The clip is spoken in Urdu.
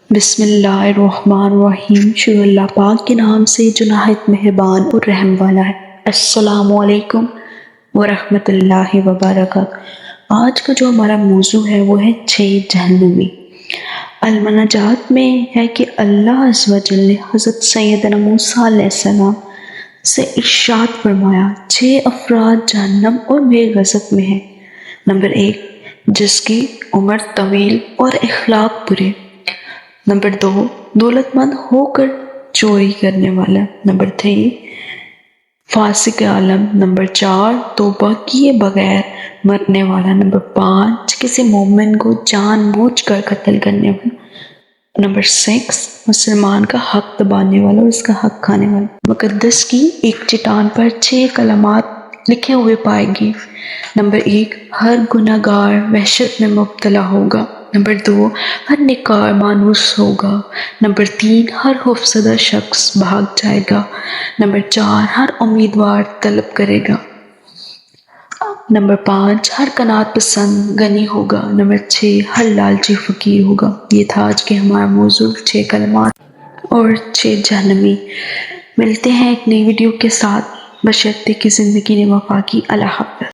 بسم اللہ الرحمن الرحیم، شروع اللہ پاک کے نام سے جو نہایت مہربان اور رحم والا ہے۔ السلام علیکم ورحمۃ اللہ وبرکاتہ۔ آج کا جو ہمارا موضوع ہے وہ ہے 6 جہنمی۔ المناجات میں ہے کہ اللہ عز و جل نے حضرت سیدنا موسیٰ علیہ السلام سے ارشاد فرمایا 6 افراد جہنم اور میرے غضب میں ہیں۔ نمبر 1، جس کی عمر طویل اور اخلاق برے۔ نمبر 2، دولت مند ہو کر چوری کرنے والا۔ نمبر 3، فاسق عالم۔ نمبر 4، توبہ کیے بغیر مرنے والا۔ نمبر 5، کسی مومن کو جان بوجھ کر قتل کرنے والا۔ نمبر 6، مسلمان کا حق دبانے والا اور اس کا حق کھانے والا۔ مقدس کی ایک چٹان پر 6 کلمات لکھے ہوئے پائے گی۔ نمبر 1، ہر گناہ گار وحشت میں مبتلا ہوگا۔ نمبر 2، ہر نیککار مانوس ہوگا۔ نمبر 3، ہر خوفزدہ شخص بھاگ جائے گا۔ نمبر 4، ہر امیدوار طلب کرے گا۔ نمبر 5، ہر قناعت پسند غنی ہوگا۔ نمبر 6، ہر لالچی فقیر ہوگا۔ یہ تھا آج کے ہمارا موضوع 6 کلمات اور 6 جہنمی۔ ملتے ہیں ایک نئی ویڈیو کے ساتھ، بشرطے کہ زندگی نے وفا کی۔ اللہ حافظ۔